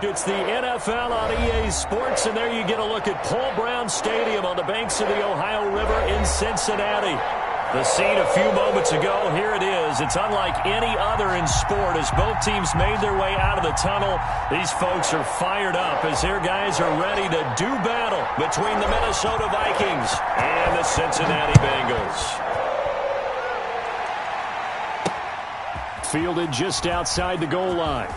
It's the NFL on EA Sports, and there you get a look at Paul Brown Stadium on the banks of the Ohio River in Cincinnati. The scene a few moments ago, here it is. It's unlike any other in sport as both teams made their way out of the tunnel. These folks are fired up as their guys are ready to do battle between the Minnesota Vikings and the Cincinnati Bengals. Fielded just outside the goal line.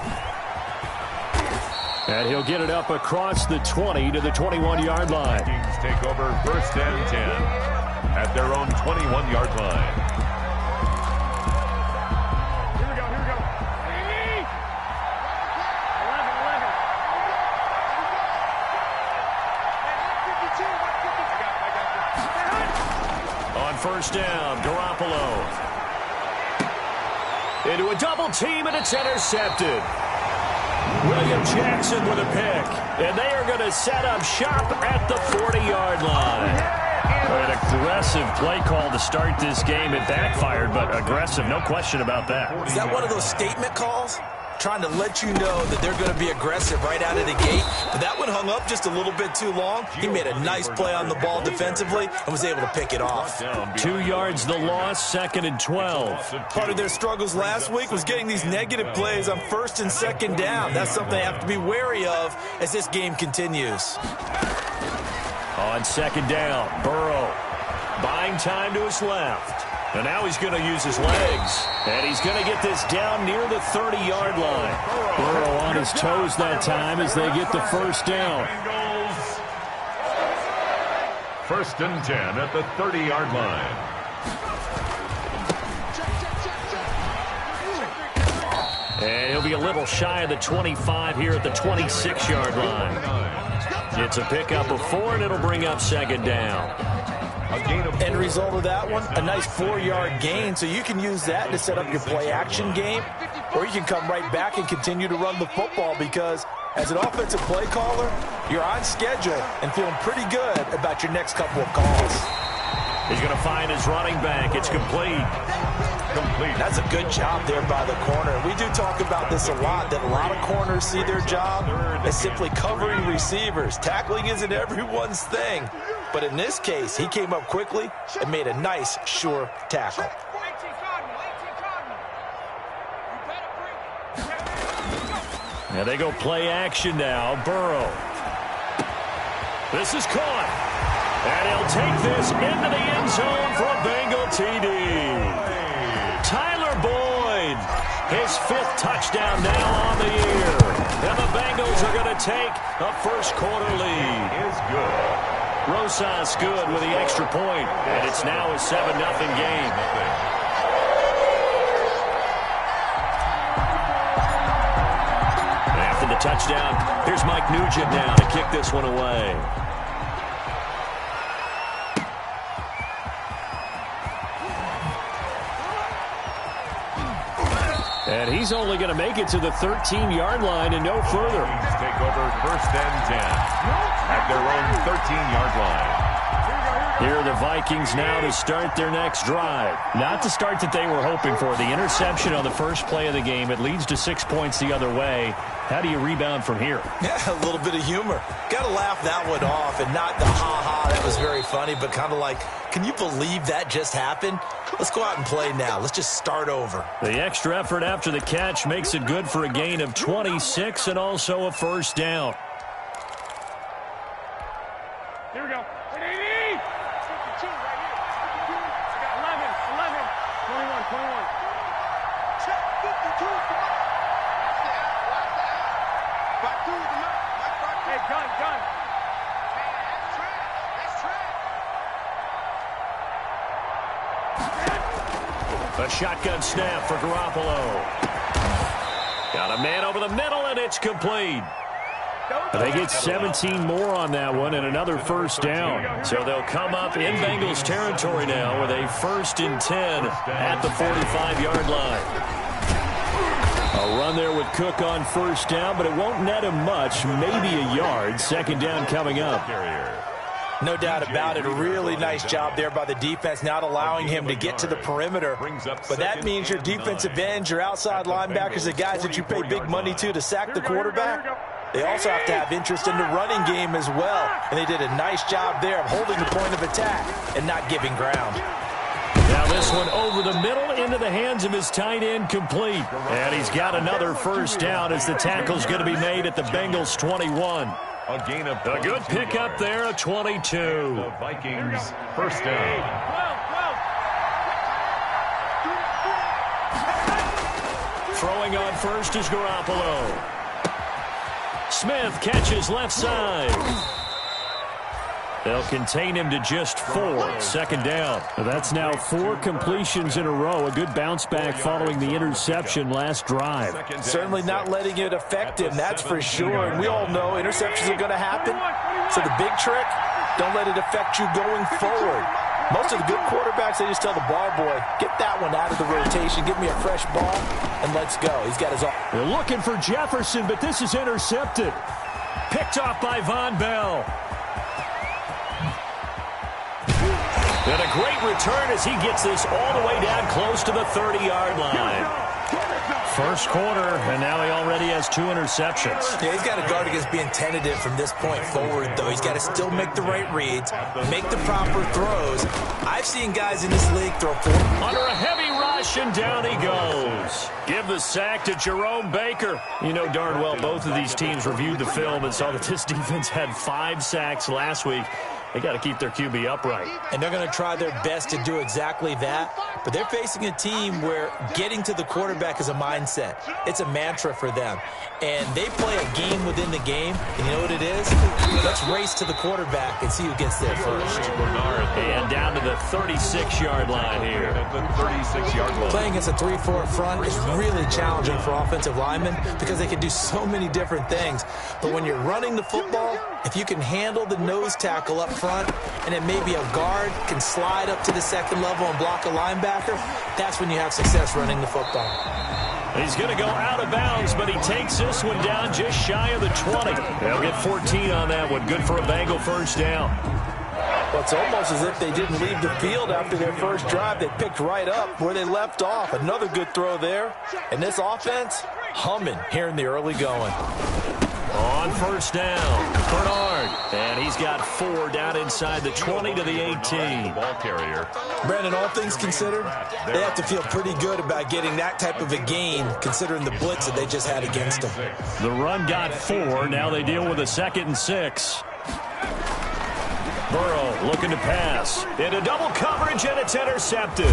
And he'll get it up across the 20 to the 21-yard line. Vikings take over 1st and 10 at their own 21-yard line. Here we go. 11. On 1st down, Garoppolo. Into a double team, and it's intercepted. William Jackson with a pick. And they are going to set up shop at the 40-yard line. An aggressive play call to start this game. It backfired, but aggressive, no question about that. Is that one of those statement calls? Trying to let you know that they're going to be aggressive right out of the gate. But that one hung up just a little bit too long. He made a nice play on the ball defensively and was able to pick it off. 2 yards the loss, 2nd and 12. Part of their struggles last week was getting these negative plays on 1st and 2nd down. That's something they have to be wary of as this game continues. On 2nd down, Burrow buying time to his left. And now he's going to use his legs. And he's going to get this down near the 30-yard line. Burrow on his toes that time as they get the 1st down. 1st and 10 at the 30-yard line. And he'll be a little shy of the 25 here at the 26-yard line. It's a pickup of 4, and it'll bring up 2nd down. End result of that one, a nice 4-yard gain, so you can use that to set up your play-action game, or you can come right back and continue to run the football because as an offensive play caller, you're on schedule and feeling pretty good about your next couple of calls. He's going to find his running back. It's complete. That's a good job there by the corner. We do talk about this a lot, that a lot of corners see their job as simply covering receivers. Tackling isn't everyone's thing. But in this case, he came up quickly and made a nice, sure tackle. Now they go play action now. Burrow. This is caught. And he'll take this into the end zone for a Bengal TD. Tyler Boyd, his 5th touchdown now on the year. And the Bengals are going to take a first-quarter lead. Is good. Rosas good with the extra point, and it's now a 7-0 game. After the touchdown, here's Mike Nugent now to kick this one away. And he's only going to make it to the 13-yard line and no further. Take over 1st and 10 at their own 13-yard line. Here are the Vikings now to start their next drive. Not the start that they were hoping for. The interception on the first play of the game. It leads to 6 points the other way. How do you rebound from here? Yeah, a little bit of humor. Got to laugh that one off and not the ha-ha. That was very funny, but kind of like, can you believe that just happened? Let's go out and play now. Let's just start over. The extra effort after the catch makes it good for a gain of 26 and also a 1st down. Here we go. 52 right here. 11, 21. Check 52. Come on. Hey, gun. A shotgun snap for Garoppolo. Got a man over the middle, and it's complete. They get 17 more on that one and another 1st down. So they'll come up in Bengals territory now with a 1st and 10 at the 45-yard line. A run there with Cook on 1st down, but it won't net him much, maybe a yard. 2nd down coming up. No doubt about it. A really nice job there by the defense, not allowing him to get to the perimeter. But that means your defensive ends, your outside linebackers, the guys that you pay big money to sack the quarterback, they also have to have interest in the running game as well. And they did a nice job there of holding the point of attack and not giving ground. Now this one over the middle into the hands of his tight end, complete. And he's got another first down as the tackle's going to be made at the Bengals 21. A gain of A good pickup there, a 22. The Vikings first down. Throwing on first is Garoppolo. Smith catches left side. They'll contain him to just 4. Second down. That's now 4 completions in a row. A good bounce back following the interception last drive. Certainly not letting it affect him, that's for sure. And we all know interceptions are going to happen. So the big trick, don't let it affect you going forward. Most of the good quarterbacks, they just tell the ball boy, get that one out of the rotation, give me a fresh ball, and let's go. He's got his arm. They're looking for Jefferson, but this is intercepted. Picked off by Von Bell. And a great return as he gets this all the way down close to the 30-yard line. First quarter, and now he already has 2 interceptions. Yeah, he's got to guard against being tentative from this point forward, though. He's got to still make the right reads, make the proper throws. I've seen guys in this league throw 4. Under a heavy rush, and down he goes. Give the sack to Jerome Baker. You know darn well both of these teams reviewed the film and saw that this defense had 5 sacks last week. They got to keep their QB upright. And they're going to try their best to do exactly that. But they're facing a team where getting to the quarterback is a mindset. It's a mantra for them. And they play a game within the game. And you know what it is? Let's race to the quarterback and see who gets there first. And down to the 36-yard line here. At the 36-yard line. Playing against a 3-4 front is really challenging for offensive linemen because they can do so many different things. But when you're running the football, if you can handle the nose tackle up front, and then maybe a guard can slide up to the second level and block a linebacker, that's when you have success running the football. He's going to go out of bounds, but he takes this one down just shy of the 20. They'll get 14 on that one. Good for a Bengal first down. Well, it's almost as if they didn't leave the field after their first drive. They picked right up where they left off. Another good throw there. And this offense, humming here in the early going. On first down, Bernard. And he's got 4 down inside the 20 to the 18. Ball carrier. Brandon, all things considered, they have to feel pretty good about getting that type of a gain, considering the blitz that they just had against them. The run got 4. Now they deal with a 2nd and 6. Burrow looking to pass. Into double coverage, and it's intercepted.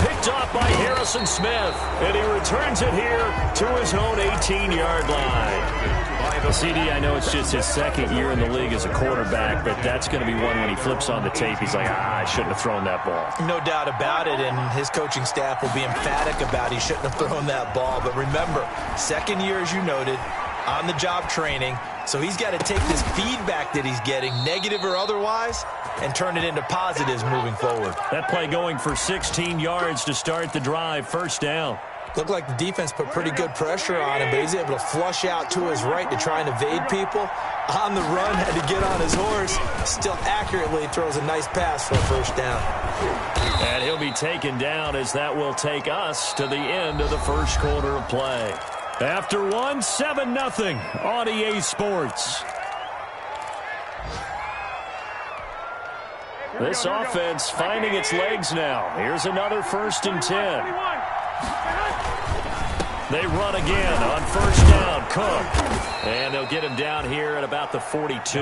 Picked off by Harrison Smith. And he returns it here to his own 18-yard line. Well, CD, I know it's just his 2nd year in the league as a quarterback, but that's going to be one when he flips on the tape, he's like, I shouldn't have thrown that ball. No doubt about it, and his coaching staff will be emphatic about he shouldn't have thrown that ball. But remember, 2nd year, as you noted, on-the-job training, so he's got to take this feedback that he's getting, negative or otherwise, and turn it into positives moving forward. That play going for 16 yards to start the drive, first down. Looked like the defense put pretty good pressure on him, but he's able to flush out to his right to try and evade people. On the run, had to get on his horse. Still accurately throws a nice pass for a first down. And he'll be taken down as that will take us to the end of the first quarter of play. After 1, 7-0 on EA Sports. This offense finding its legs now. Here's another 1st and 10. They run again on first down. Cook. And they'll get him down here at about the 42.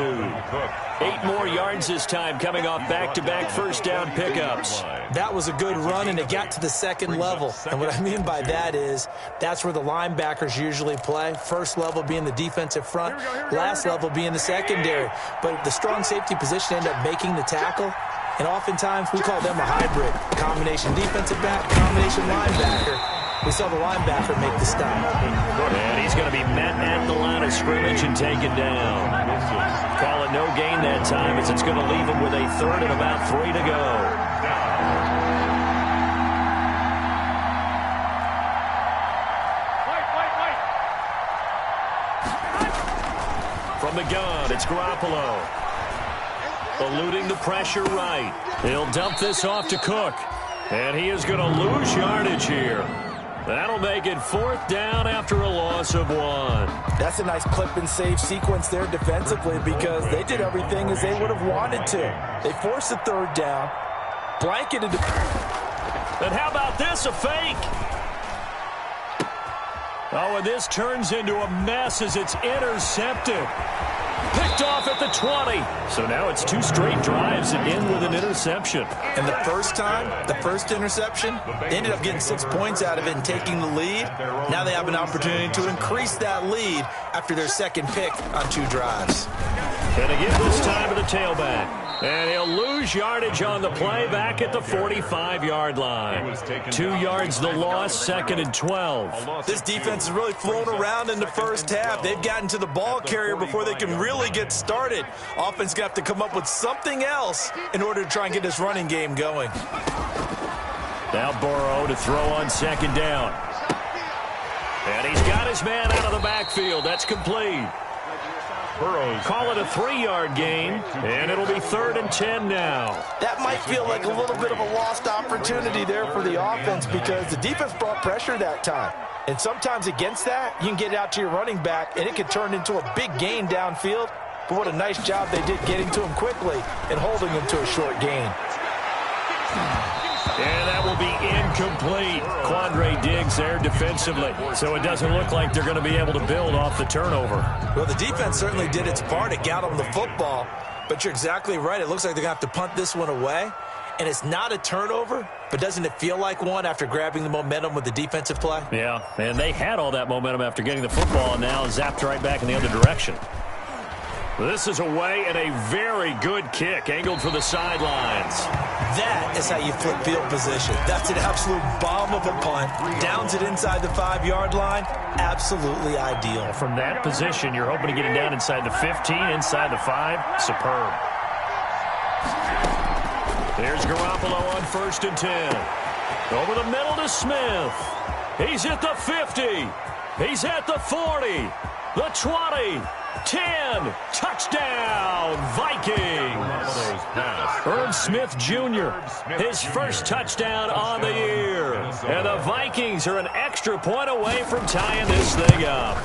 8 more yards this time coming off back-to-back first down pickups. That was a good run, and it got to the 2nd level. And what I mean by that is that's where the linebackers usually play. First level being the defensive front, last level being the secondary. But the strong safety position ended up making the tackle. And oftentimes we call them a hybrid. Combination defensive back, combination linebacker. We saw the linebacker make the stop. And he's going to be met at the line of scrimmage and taken down. Call it no gain that time as it's going to leave him with a 3rd and about 3 to go. From the gun, it's Garoppolo. Eluding the pressure right. He'll dump this off to Cook. And he is going to lose yardage here. That'll make it 4th down after a loss of 1. That's a nice clip and save sequence there defensively because they did everything as they would have wanted to. They forced the 3rd down, blanketed. And how about this, a fake? Oh, and this turns into a mess as it's intercepted. Picked off at the 20. So now it's 2 straight drives that end with an interception. And the first time, the first interception, they ended up getting 6 points out of it and taking the lead. Now they have an opportunity to increase that lead after their 2nd pick on 2 drives. And again this time to the tailback. And he'll lose yardage on the play back at the 45-yard line. 2 yards the loss, 2nd and 12. This defense has really flown around in the first half. They've gotten to the ball carrier before they can really get started. Offense got to come up with something else in order to try and get this running game going. Now Burrow to throw on 2nd down. And he's got his man out of the backfield. That's complete. Call it a 3-yard gain, and it'll be 3rd and 10 now. That might feel like a little bit of a lost opportunity there for the offense because the defense brought pressure that time. And sometimes against that, you can get it out to your running back, and it can turn into a big gain downfield. But what a nice job they did getting to him quickly and holding him to a short gain. And that will be incomplete. Quandre Diggs there defensively. So it doesn't look like they're going to be able to build off the turnover. Well, the defense certainly did its part. It got them the football. But you're exactly right. It looks like they're going to have to punt this one away. And it's not a turnover, but doesn't it feel like one after grabbing the momentum with the defensive play? Yeah, and they had all that momentum after getting the football and now zapped right back in the other direction. This is away and a very good kick, angled for the sidelines. That is how you flip field position. That's an absolute bomb of a punt. Downs it inside the 5-yard line. Absolutely ideal. From that position, you're hoping to get it down inside the 15, inside the 5. Superb. There's Garoppolo on 1st and 10. Over the middle to Smith. He's at the 50. He's at the 40. The 20. 10, touchdown, Vikings. Irv Smith Jr., his first touchdown on the year. And the Vikings are an extra point away from tying this thing up.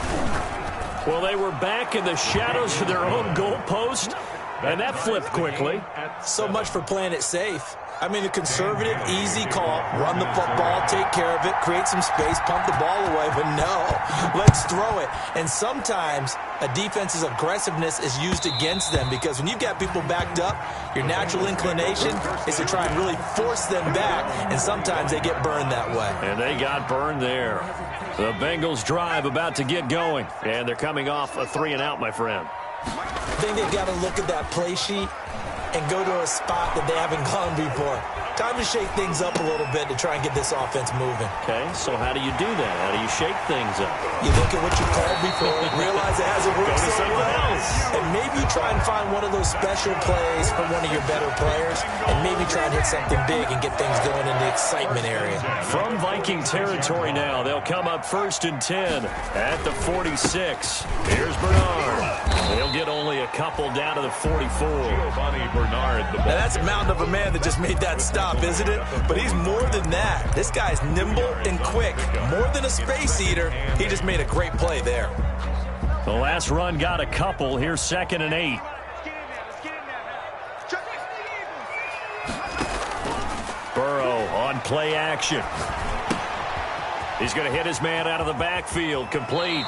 Well, they were back in the shadows of their own goalpost, and that flipped quickly. So much for playing it safe. I mean, a conservative, easy call, run the football, take care of it, create some space, pump the ball away, but no, let's throw it. And sometimes a defense's aggressiveness is used against them because when you've got people backed up, your natural inclination is to try and really force them back, and sometimes they get burned that way. And they got burned there. The Bengals drive about to get going, and they're coming off a 3-and-out, my friend. I think they've got to look at that play sheet and go to a spot that they haven't gone before. Time to shake things up a little bit to try and get this offense moving. Okay, so how do you do that? How do you shake things up? You look at what you called before, realize it hasn't worked so well, and maybe try and find one of those special plays from one of your better players, and maybe try and hit something big and get things going in the excitement area. From Viking territory now, they'll come up 1st and 10 at the 46. Here's Bernard. They'll get only a couple down to the 44. Now that's a mountain of a man that just made that stop, isn't it? But he's more than that. This guy's nimble and quick. More than a space eater, he just made a great play there. The last run got a couple. Here's 2nd and 8. Burrow on play action. He's going to hit his man out of the backfield. Complete.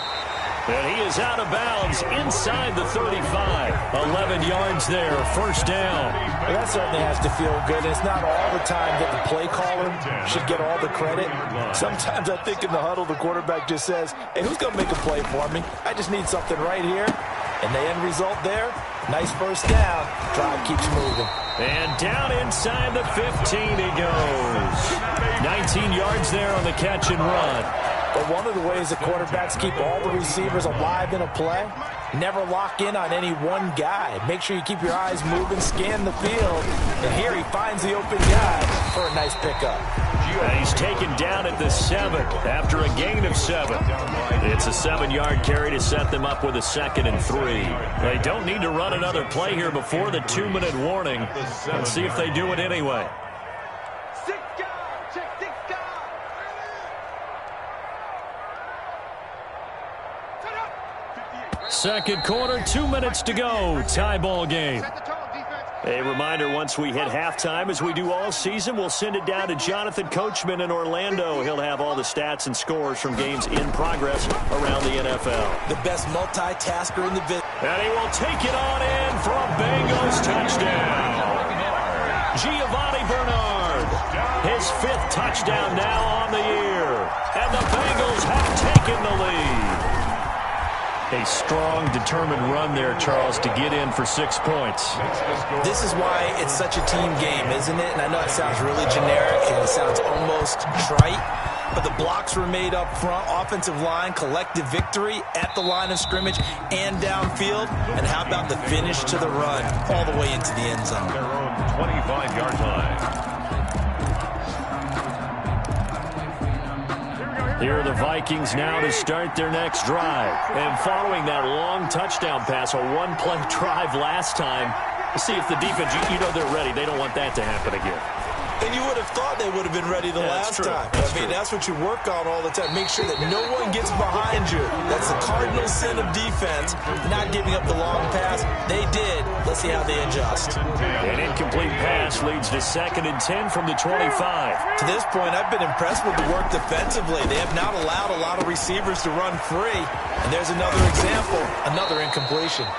And he is out of bounds inside the 35. 11 yards there, 1st down. Well, that certainly has to feel good. It's not all the time that the play caller should get all the credit. Sometimes I think in the huddle, the quarterback just says, hey, who's going to make a play for me? I just need something right here. And the end result there, nice 1st down. Drive keeps moving. And down inside the 15 he goes. 19 yards there on the catch and run. But one of the ways the quarterbacks keep all the receivers alive in a play, never lock in on any one guy. Make sure you keep your eyes moving, scan the field. And here he finds the open guy for a nice pickup. And he's taken down at the 7 after a gain of 7. It's a 7-yard carry to set them up with a 2nd and 3. They don't need to run another play here before the 2-minute warning. Let's see if they do it anyway. Second quarter, 2 minutes to go. Tie ball game. A reminder, once we hit halftime, as we do all season, we'll send it down to Jonathan Coachman in Orlando. He'll have all the stats and scores from games in progress around the NFL. The best multitasker in the business. And he will take it on in for a Bengals touchdown. Giovanni Bernard, his 5th touchdown now on the year. And the Bengals have taken the lead. A strong, determined run there, Charles, to get in for 6 points. This is why it's such a team game, isn't it? And I know it sounds really generic and it sounds almost trite, but the blocks were made up front, offensive line, collective victory at the line of scrimmage and downfield. And how about the finish to the run all the way into the end zone? Their own 25-yard line. Here are the Vikings now to start their next drive. And following that long touchdown pass, a one-play drive last time, to see if the defense, you know they're ready. They don't want that to happen again. And you would have thought they would have been ready the last time. That's what you work on all the time. Make sure that no one gets behind you. That's the cardinal sin of defense, not giving up the long pass. They did. Let's see how they adjust. An incomplete pass leads to 2nd and 10 from the 25. To this point, I've been impressed with the work defensively. They have not allowed a lot of receivers to run free. And there's another example, another incompletion.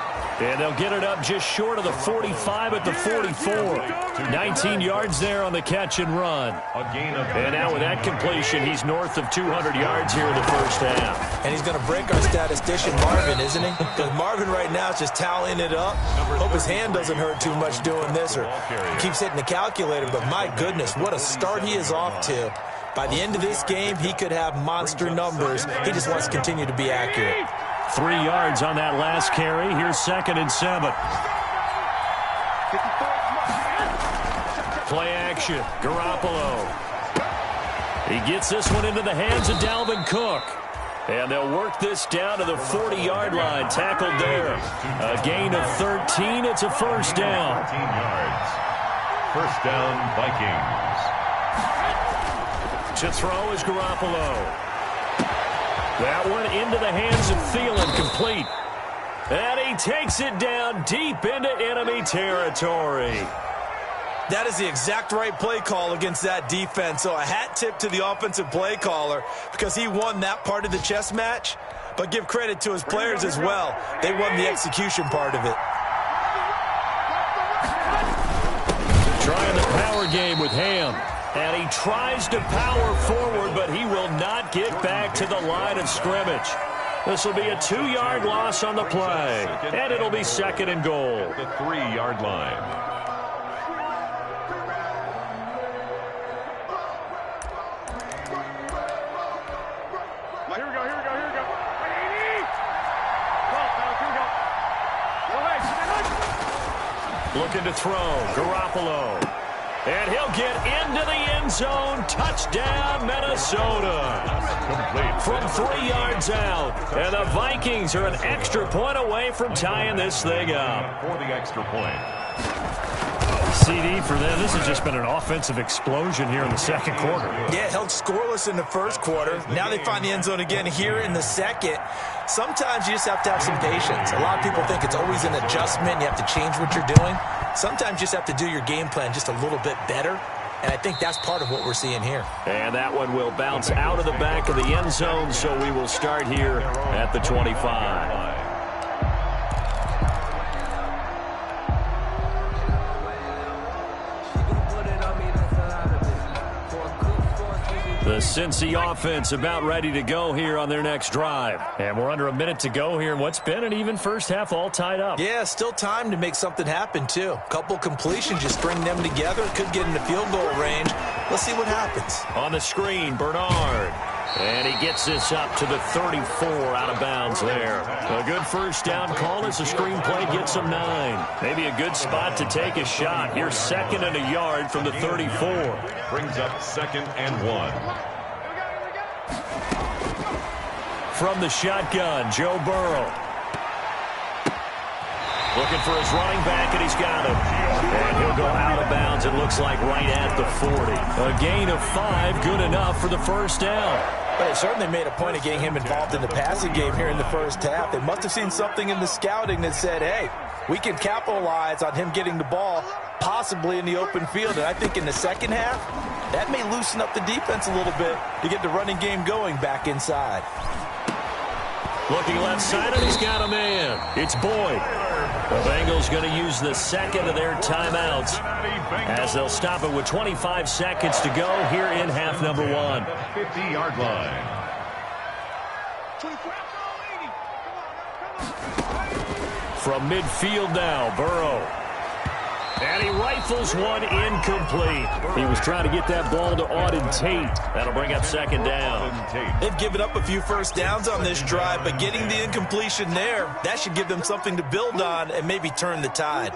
And they'll get it up just short of the 45 at the 44. 19 yards there on the catch and run. And now with that completion, he's north of 200 yards here in the first half. And he's going to break our statistician, Marvin, isn't he? Because Marvin right now is just tallying it up. Hope his hand doesn't hurt too much doing this or keeps hitting the calculator. But my goodness, what a start he is off to. By the end of this game, he could have monster numbers. He just wants to continue to be accurate. 3 yards on that last carry. Here's 2nd and 7. Play action. Garoppolo. He gets this one into the hands of Dalvin Cook. And they'll work this down to the 40-yard line. Tackled there. A gain of 13. It's a first down. 13 yards. First down, Vikings. To throw is Garoppolo. That one into the hands of Thielen, complete. And he takes it down deep into enemy territory. That is the exact right play call against that defense. So a hat tip to the offensive play caller because he won that part of the chess match. But give credit to his players as well. They won the execution part of it. Trying the power game with Ham. And he tries to power forward, but he will not get back to the line of scrimmage. This will be a 2-yard loss on the play. And it'll be 2nd and goal. The 3-yard line. Here we go. Go ahead. Looking to throw. Garoppolo. And he'll get into the end zone. Touchdown, Minnesota. Complete. From 3 yards out. And the Vikings are an extra point away from tying this thing up. For the extra point. CD for them. This has just been an offensive explosion here in the second quarter. Yeah, held scoreless in the first quarter. Now they find the end zone again here in the second. Sometimes you just have to have some patience. A lot of people think it's always an adjustment. You have to change what you're doing. Sometimes you just have to do your game plan just a little bit better. And I think that's part of what we're seeing here. And that one will bounce out of the back of the end zone, so we will start here at the 25. The Cincy offense about ready to go here on their next drive. And we're under a minute to go here in what's been an even first half, all tied up. Yeah, still time to make something happen, too. A couple completions, just string them together. Could get in the field goal range. Let's see what happens. On the screen, Bernard. And he gets this up to the 34 out of bounds there. A good first down call as the screenplay gets him 9. Maybe a good spot to take a shot. Here's 2nd and a yard from the 34. Brings up 2nd and 1. From the shotgun, Joe Burrow. Looking for his running back, and he's got him. And he'll go out of bounds, it looks like right at the 40. A gain of 5, good enough for the first down. But they certainly made a point of getting him involved in the passing game here in the first half. They must have seen something in the scouting that said, hey, we can capitalize on him getting the ball possibly in the open field. And I think in the second half, that may loosen up the defense a little bit to get the running game going back inside. Looking left side, and he's got a man. It's Boyd. The Bengals going to use the second of their timeouts as they'll stop it with 25 seconds to go here in half number one. 50-yard line. From midfield now, Burrow. And he rifles one incomplete. He was trying to get that ball to Auden Tate. That'll bring up second down. They've given up a few first downs on this drive, but getting the incompletion there, that should give them something to build on and maybe turn the tide.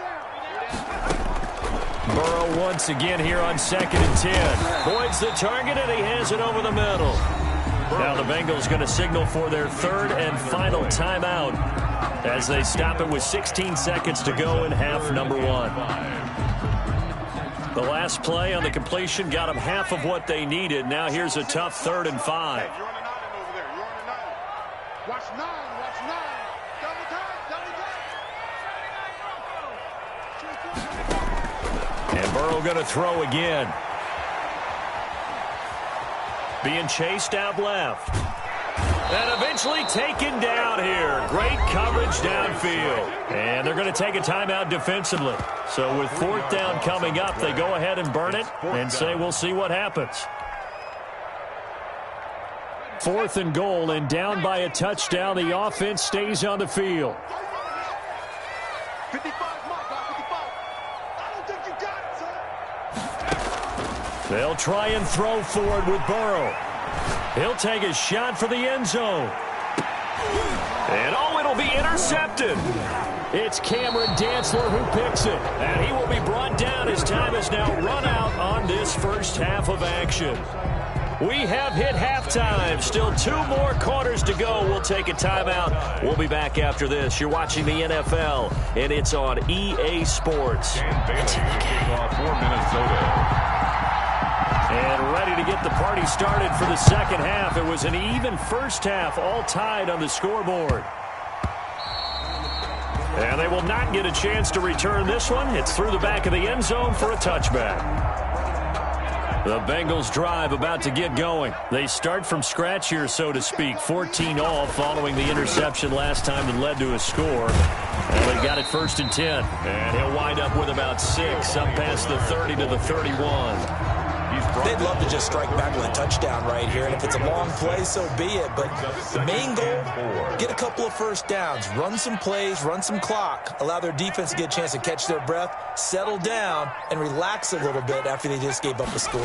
Burrow once again here on 2nd and 10. Boyd's the target, and he has it over the middle. Now the Bengals going to signal for their third and final timeout as they stop it with 16 seconds to go in half number one. The last play on the completion got them half of what they needed. Now here's a tough 3rd and 5. You're on the 9 over there. You're on the 9. Watch 9. Watch 9. Double time. Double time. And Burrow going to throw again. Being chased out left. And eventually taken down here. Great coverage downfield. And they're going to take a timeout defensively. So with 4th down coming up, they go ahead and burn it and say we'll see what happens. 4th and goal, and down by a touchdown. The offense stays on the field. 55, mark, 55. I don't think you got it, son. They'll try and throw forward with Burrow. He'll take a shot for the end zone. And oh, it'll be intercepted. It's Cameron Dantzler who picks it. And he will be brought down as time has now run out on this first half of action. We have hit halftime. Still 2 more quarters to go. We'll take a timeout. We'll be back after this. You're watching the NFL, and it's on EA Sports. And Bailey kicking off for Minnesota. And ready to get the party started for the second half. It was an even first half, all tied on the scoreboard. And they will not get a chance to return this one. It's through the back of the end zone for a touchback. The Bengals drive about to get going. They start from scratch here, so to speak. 14 all following the interception last time that led to a score. And they've got it 1st and 10. And he'll wind up with about 6 up past the 30 to the 31. They'd love to just strike back with a touchdown right here, and if it's a long play, so be it. But the main goal, get a couple of first downs, run some plays, run some clock, allow their defense to get a chance to catch their breath, settle down, and relax a little bit after they just gave up a score.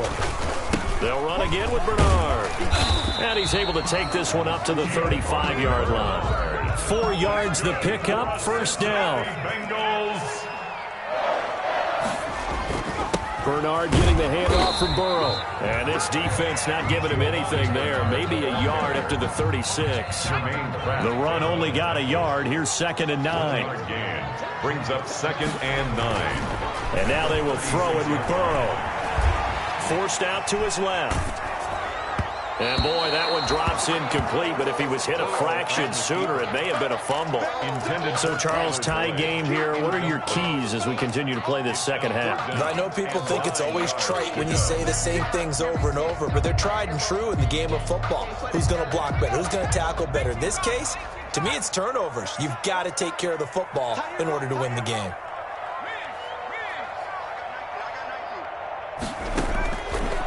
They'll run again with Bernard. And he's able to take this one up to the 35-yard line. 4 yards the pickup, 1st down. Bengals. Bernard getting the handoff from Burrow. And this defense not giving him anything there. Maybe a yard up to the 36. The run only got a yard. Here's 2nd and 9. Brings up 2nd and 9. And now they will throw it with Burrow. Forced out to his left. And boy, that one drops incomplete, but if he was hit a fraction sooner, it may have been a fumble. So, Charles, tie game here. What are your keys as we continue to play this second half? I know people think it's always trite when you say the same things over and over, but they're tried and true in the game of football. Who's going to block better? Who's going to tackle better? In this case, to me, it's turnovers. You've got to take care of the football in order to win the game.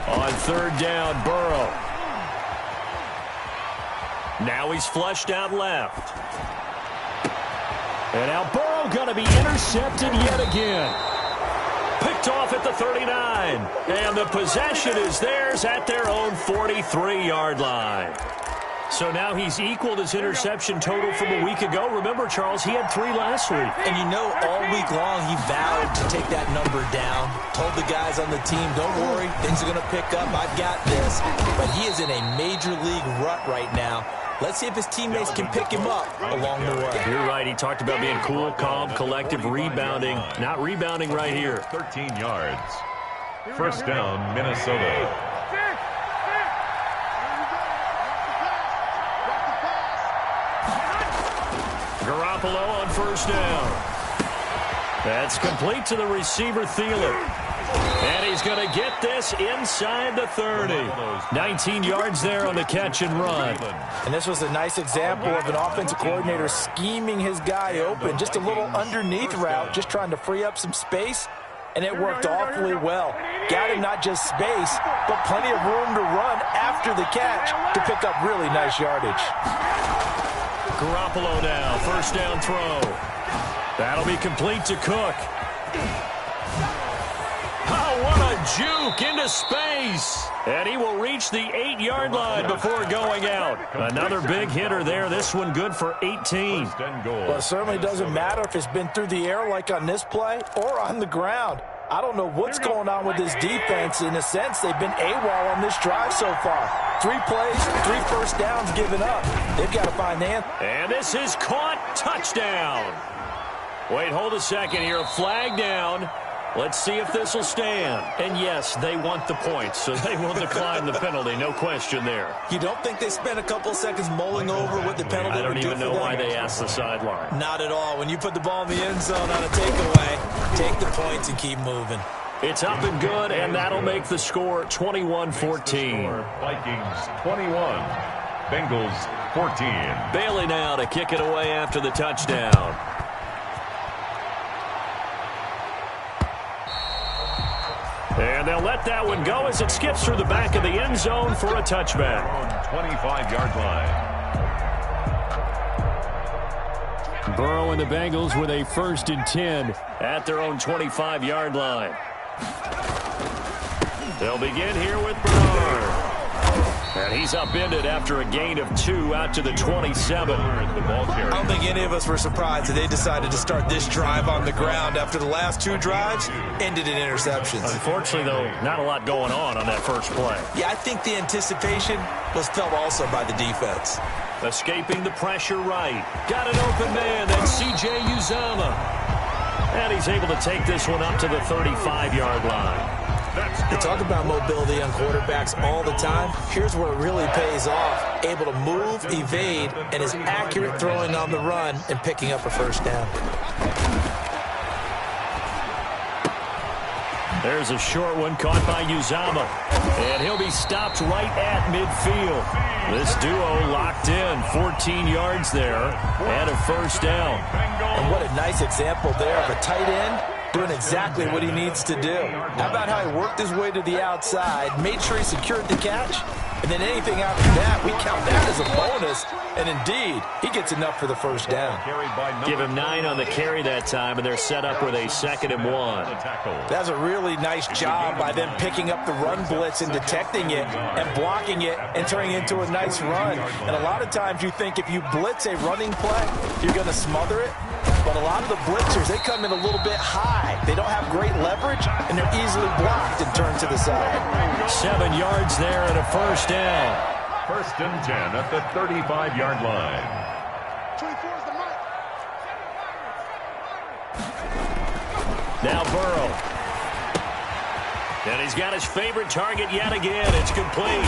On 3rd down, Burrow. Now he's flushed out left. And now Burrow going to be intercepted yet again. Picked off at the 39. And the possession is theirs at their own 43-yard line. So now he's equaled his interception total from a week ago. Remember, Charles, he had 3 last week. And you know, all week long he vowed to take that number down. Told the guys on the team, don't worry, things are going to pick up. I've got this. But he is in a major league rut right now. Let's see if his teammates can pick him up along the way. You're right. He talked about being cool, calm, collective, rebounding. Not rebounding right here. 13 yards. 1st down, Minnesota. Garoppolo on first down. That's complete to the receiver, Thielen. And he's going to get this inside the 30. 19 yards there on the catch and run. And this was a nice example of an offensive coordinator scheming his guy open. Just a little underneath route, just trying to free up some space. And it worked awfully well. Got him not just space, but plenty of room to run after the catch to pick up really nice yardage. Garoppolo now, first down throw. That'll be complete to Cook. Oh, what a juke into space. And he will reach the 8-yard line before going out. Another big hitter there. This one good for 18. Well, it certainly doesn't matter if it's been through the air like on this play or on the ground. I don't know what's going on with this defense. In a sense, they've been AWOL on this drive so far. 3 plays, 3 first downs given up. They've got to find the answer. And this is caught. Touchdown. Wait, hold a second here. Flag down. Let's see if this will stand. And yes, they want the points, so they will decline the penalty. No question there. You don't think they spent a couple seconds mulling over what the penalty would do? I don't even know why they asked the sideline. Not at all. When you put the ball in the end zone on a takeaway, take the points and keep moving. It's up and good, and that'll make the score 21-14. Vikings 21, Bengals 14. Bailey now to kick it away after the touchdown. And they'll let that one go as it skips through the back of the end zone for a touchback. 25-yard line. Burrow and the Bengals with a 1st and 10 at their own 25-yard line. They'll begin here with Bernard. And he's upended after a gain of 2 out to the 27. I don't think any of us were surprised that they decided to start this drive on the ground after the last 2 drives ended in interceptions. Unfortunately, though, not a lot going on that first play. Yeah, I think the anticipation was felt also by the defense. Escaping the pressure right. Got an open man. That's C.J. Uzomah. And he's able to take this one up to the 35-yard line. You talk about mobility on quarterbacks all the time. Here's where it really pays off. Able to move, evade, and is accurate throwing on the run and picking up a first down. There's a short one caught by Uzomah. And he'll be stopped right at midfield. This duo locked in. 14 yards there and a first down. And what a nice example there of a tight end doing exactly what he needs to do. How about how he worked his way to the outside, made sure he secured the catch, and then anything after that, we count that as a bonus. And indeed, he gets enough for the first down. Give him 9 on the carry that time, and they're set up with a 2nd and 1. That's a really nice job by them picking up the run blitz and detecting it and blocking it and turning it into a nice run. And a lot of times you think if you blitz a running play, you're going to smother it. But a lot of the blitzers, they come in a little bit high. They don't have great leverage, and they're easily blocked and turned to the side. 7 yards there and a first down. 1st and 10 at the 35-yard line. 24 is the mark. Now Burrow. And he's got his favorite target yet again. It's complete.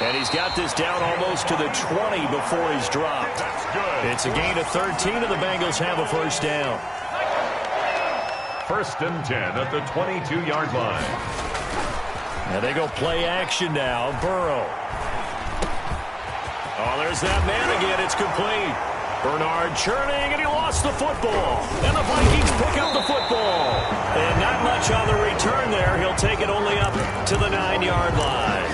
And he's got this down almost to the 20 before he's dropped. It's a gain of 13, and the Bengals have a first down. 1st and 10 at the 22-yard line. And they go play action now. Burrow. Oh, there's that man again. It's complete. Bernard churning, and he lost the football. And the Vikings pick up the football. And not much on the return there. He'll take it only up to the 9-yard line.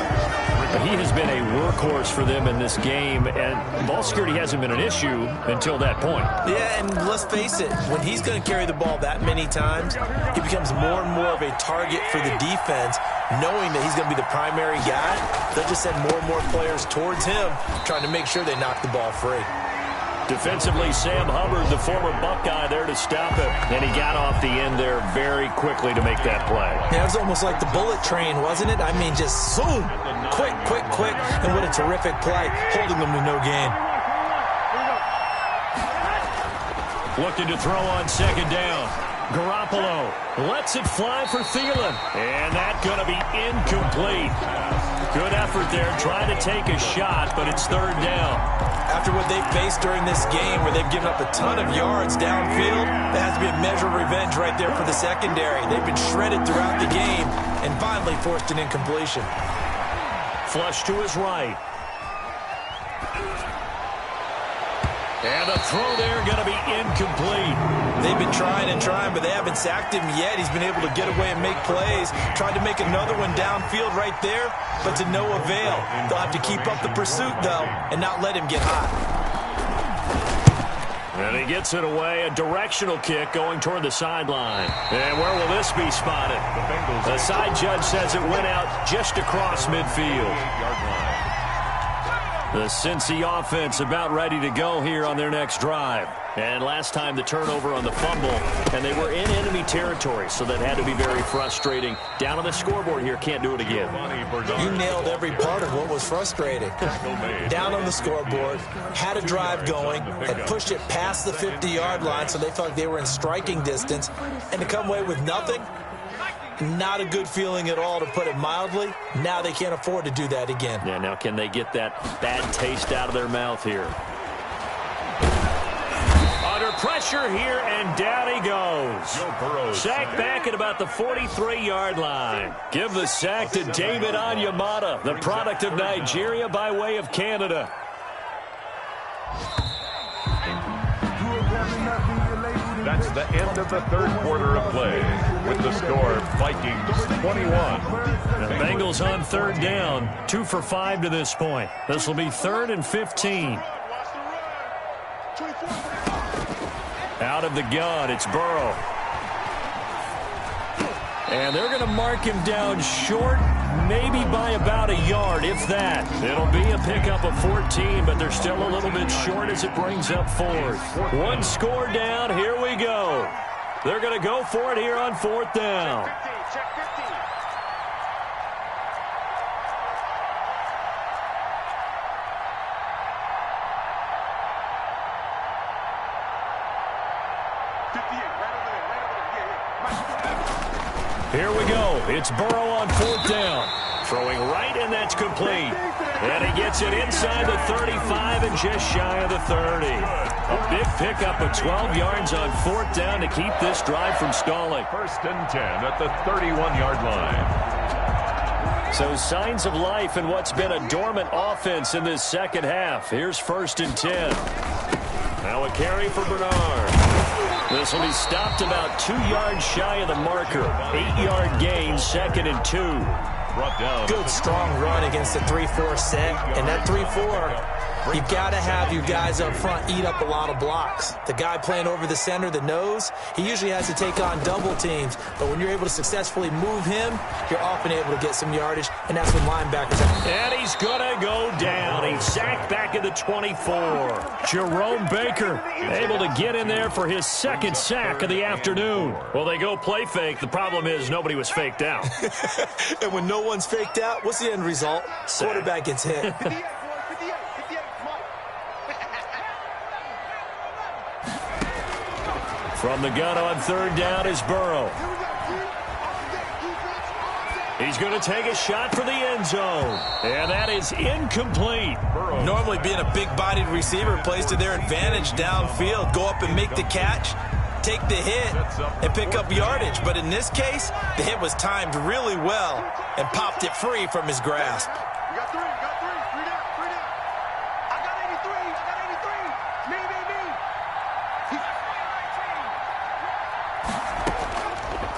But he has been a workhorse for them in this game, and ball security hasn't been an issue until that point. Yeah, and let's face it, when he's going to carry the ball that many times, he becomes more and more of a target for the defense, knowing that he's going to be the primary guy. They'll just send more and more players towards him, trying to make sure they knock the ball free. Defensively, Sam Hubbard, the former Buckeye, there to stop it. And he got off the end there very quickly to make that play. Yeah, it was almost like the bullet train, wasn't it? I mean, just zoom. Quick, quick, quick. And what a terrific play, holding them to no gain. Looking to throw on 2nd down. Garoppolo lets it fly for Thielen. And that's going to be incomplete. Good effort there, trying to take a shot, but it's third down. After what they've faced during this game where they've given up a ton of yards downfield, there has to be a measure of revenge right there for the secondary. They've been shredded throughout the game and finally forced an incompletion. Flush to his right. And the throw there going to be incomplete. They've been trying and trying, but they haven't sacked him yet. He's been able to get away and make plays. Tried to make another one downfield right there, but to no avail. They'll have to keep up the pursuit, though, and not let him get hot. And he gets it away, a directional kick going toward the sideline. And where will this be spotted? The side judge says it went out just across midfield. The Cincy offense about ready to go here on their next drive. And last time the turnover on the fumble, and they were in enemy territory, so that had to be very frustrating. Down on the scoreboard here, can't do it again. You nailed every part of what was frustrating. Down on the scoreboard, had a drive going, had pushed it past the 50-yard line, so they felt like they were in striking distance, and to come away with nothing, not a good feeling at all, to put it mildly. Now they can't afford to do that again. Yeah, now can they get that bad taste out of their mouth here? Under pressure here, and down he goes. Sack back at about the 43-yard line. Give the sack to David Onyemata, the product of Nigeria by way of Canada. That's the end of the third quarter of play, with the score Vikings 21. The Bengals on third down, 2 for 5 to this point. This will be 3rd and 15. Out of the gun, it's Burrow. And they're going to mark him down short, maybe by about a yard, if that. It'll be a pickup of 14, but they're still a little bit short as it brings up 4th. One score down, here we go. They're going to go for it here on 4th down. Check 15. Here we go. It's Burrow on 4th down. Throwing right, and that's complete. And he gets it inside the 35 and just shy of the 30. A big pickup of 12 yards on 4th down to keep this drive from stalling. 1st and 10 at the 31-yard line. So signs of life in what's been a dormant offense in this second half. Here's 1st and 10. Now a carry for Bernard. This will be stopped about 2 yards shy of the marker. 8-yard gain, 2nd and 2. Brought down. Good, strong run against the 3-4 set. And that 3-4, you've got to have your guys up front eat up a lot of blocks. The guy playing over the center, the nose, he usually has to take on double teams. But when you're able to successfully move him, you're often able to get some yardage, and that's when linebackers have. And he's going to go down. He's sacked back at the 24. Jerome Baker able to get in there for his 2nd sack of the afternoon. Well, they go play fake. The problem is nobody was faked out. And when no one's faked out, what's the end result? Quarterback gets hit. From the gun on 3rd down is Burrow. He's going to take a shot for the end zone. And that is incomplete. Normally being a big-bodied receiver plays to their advantage downfield. Go up and make the catch, take the hit, and pick up yardage. But in this case, the hit was timed really well and popped it free from his grasp. You got 3, you got 3. 3 down, 3 down. I got 83, Me.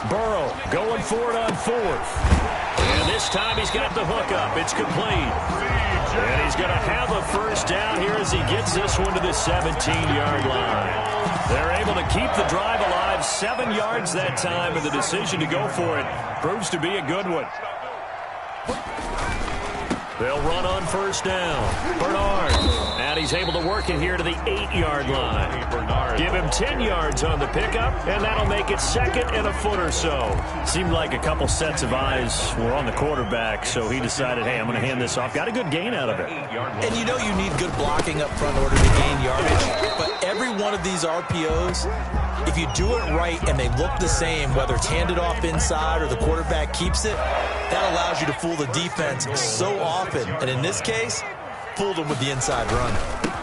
Burrow going for it on 4th. And this time he's got the hook up. It's complete. And he's going to have a 1st down here as he gets this one to the 17-yard line. They're able to keep the drive alive, 7 yards that time, and the decision to go for it proves to be a good one. They'll run on first down. Bernard. And he's able to work it here to the 8-yard line. Give him 10 yards on the pickup, and that'll make it second and a foot or so. Seemed like a couple sets of eyes were on the quarterback, so he decided, hey, I'm going to hand this off. Got a good gain out of it. And you know you need good blocking up front in order to gain yardage. But every one of these RPOs, if you do it right and they look the same, whether it's handed off inside or the quarterback keeps it, that allows you to fool the defense so often. And in this case, fooled them with the inside run.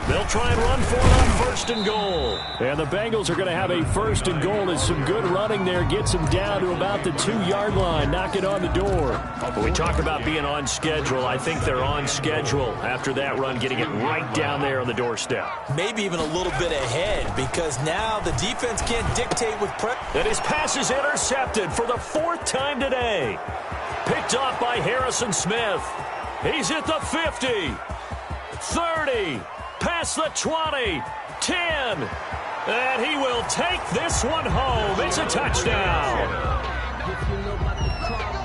They'll try and run for it on first and goal. And the Bengals are going to have a first and goal as some good running there gets them down to about the 2-yard line, knocking on the door. When we talk about being on schedule, I think they're on schedule after that run, getting it right down there on the doorstep. Maybe even a little bit ahead because now the defense can't dictate with prep. And his pass is intercepted for the 4th time today. Picked off by Harrison Smith. He's at the 50, 30, past the 20, 10. And he will take this one home. It's a touchdown.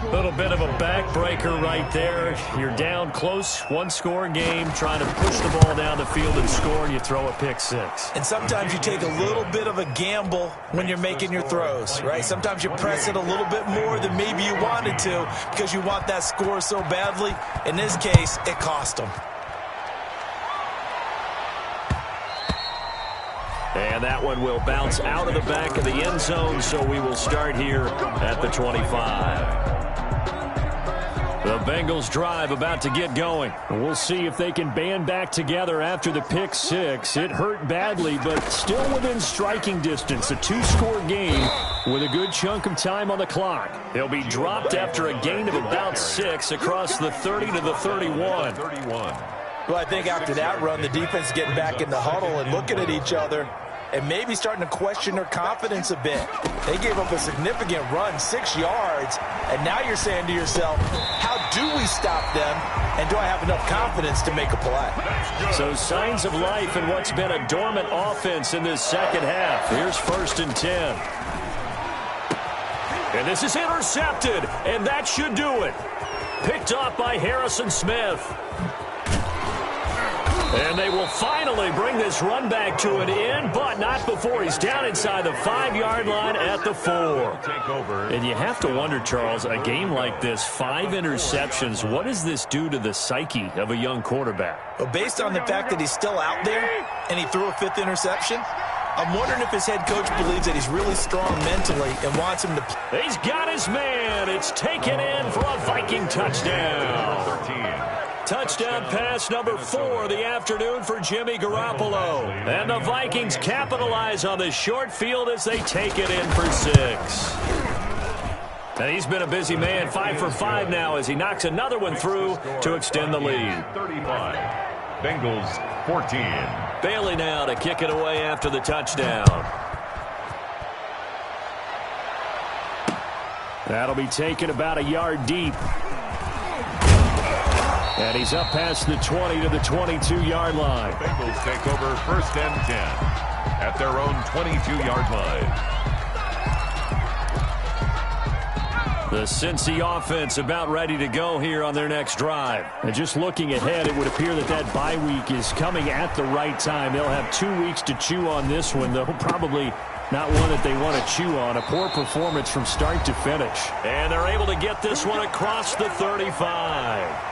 A little bit of a backbreaker right there. You're down close, one-score game, trying to push the ball down the field and score, and you throw a pick six. And sometimes you take a little bit of a gamble when you're making your throws, right? Sometimes you press it a little bit more than maybe you wanted to because you want that score so badly. In this case, it cost them. And that one will bounce out of the back of the end zone, so we will start here at the 25. The Bengals drive about to get going. We'll see if they can band back together after the pick six. It hurt badly, but still within striking distance. A 2-score game with a good chunk of time on the clock. They'll be dropped after a gain of about 6 across the 30 to the 31. Well, I think after that run, the defense is getting back in the huddle and looking at each other and maybe starting to question their confidence a bit. They gave up a significant run, 6 yards, and now you're saying to yourself, how do we stop them, and do I have enough confidence to make a play? So signs of life in what's been a dormant offense in this second half. Here's 1st and 10. And this is intercepted, and that should do it. Picked off by Harrison Smith. And they will finally bring this run back to an end, but not before he's down inside the 5-yard line at the 4. And you have to wonder, Charles, a game like this, 5 interceptions, what does this do to the psyche of a young quarterback? Well, based on the fact that he's still out there and he threw a 5th interception, I'm wondering if his head coach believes that he's really strong mentally and wants him to play. He's got his man. It's taken in for a Viking touchdown. Touchdown pass number 4 of the afternoon for Jimmy Garoppolo. And the Vikings capitalize on this short field as they take it in for 6. And he's been a busy man, 5 for 5 now as he knocks another one through to extend the lead. 35, Bengals 14. Bailey now to kick it away after the touchdown. That'll be taken about a yard deep. And he's up past the 20 to the 22-yard line. Bengals take over 1st and 10 at their own 22-yard line. The Cincy offense about ready to go here on their next drive. And just looking ahead, it would appear that that bye week is coming at the right time. They'll have 2 weeks to chew on this one, though probably not one that they want to chew on. A poor performance from start to finish. And they're able to get this one across the 35.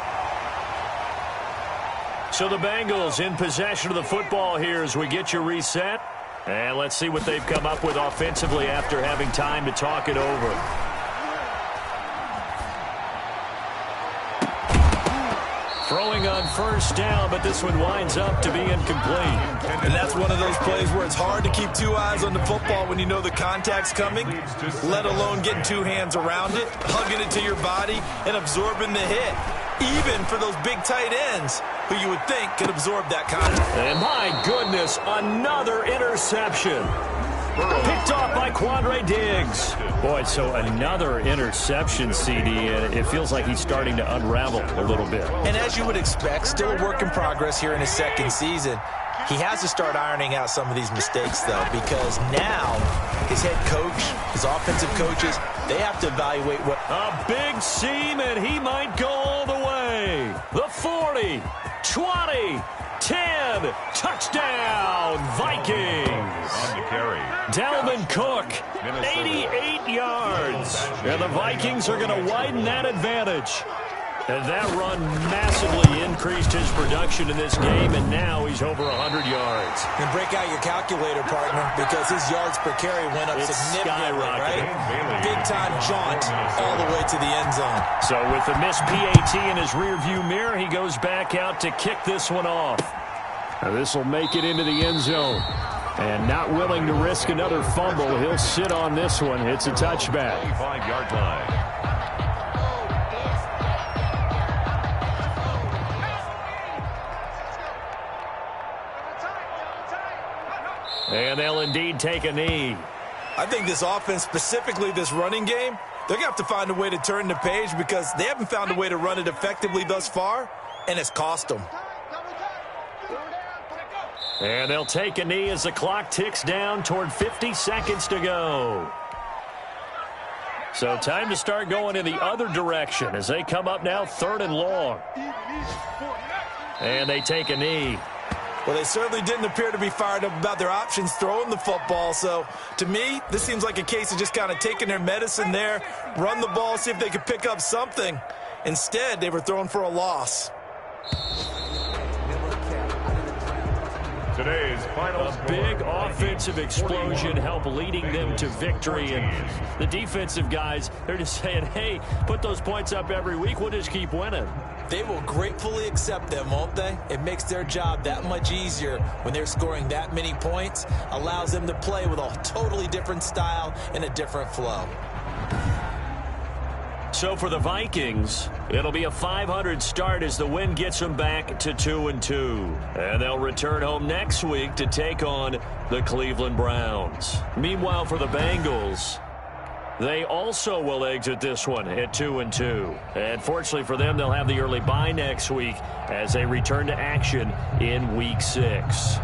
So the Bengals in possession of the football here as we get you reset. And let's see what they've come up with offensively after having time to talk it over. Throwing on first down, but this one winds up to be incomplete. And that's one of those plays where it's hard to keep 2 eyes on the football when you know the contact's coming, let alone getting 2 hands around it, hugging it to your body, and absorbing the hit. Even for those big tight ends who you would think could absorb that contact. And my goodness, another interception. Picked off by Quandre Diggs. Boy, so another interception, CD, and it feels like he's starting to unravel a little bit. And as you would expect, still a work in progress here in his 2nd season. He has to start ironing out some of these mistakes, though, because now his head coach, his offensive coaches, they have to evaluate what... A big seam, and he might go all the way. The 40, 20, 10, touchdown, Vikings. On the carry. Dalvin Cook, 88 yards. And the Vikings are going to widen that advantage. And that run massively increased his production in this game, and now he's over 100 yards. And break out your calculator, partner, because his yards per carry went up significantly, right? Big-time jaunt all the way to the end zone. So with the missed PAT in his rearview mirror, he goes back out to kick this one off. Now this will make it into the end zone. And not willing to risk another fumble, he'll sit on this one. It's a touchback. 25-yard line. And they'll indeed take a knee. I think this offense, specifically this running game, they're going to have to find a way to turn the page because they haven't found a way to run it effectively thus far, and it's cost them. And they'll take a knee as the clock ticks down toward 50 seconds to go. So time to start going in the other direction as they come up now 3rd and long. And they take a knee. Well, they certainly didn't appear to be fired up about their options throwing the football. So, to me, this seems like a case of just kind of taking their medicine there, run the ball, see if they could pick up something. Instead, they were throwing for a loss. Today's final A big offensive explosion helped leading them to victory. And the defensive guys, they're just saying, hey, put those points up every week. We'll just keep winning. They will gratefully accept them, won't they? It makes their job that much easier when they're scoring that many points. Allows them to play with a totally different style and a different flow. So for the Vikings, it'll be a 500 start as the win gets them back to 2-2. And they'll return home next week to take on the Cleveland Browns. Meanwhile, for the Bengals, they also will exit this one at 2-2. And fortunately for them, they'll have the early bye next week as they return to action in Week 6.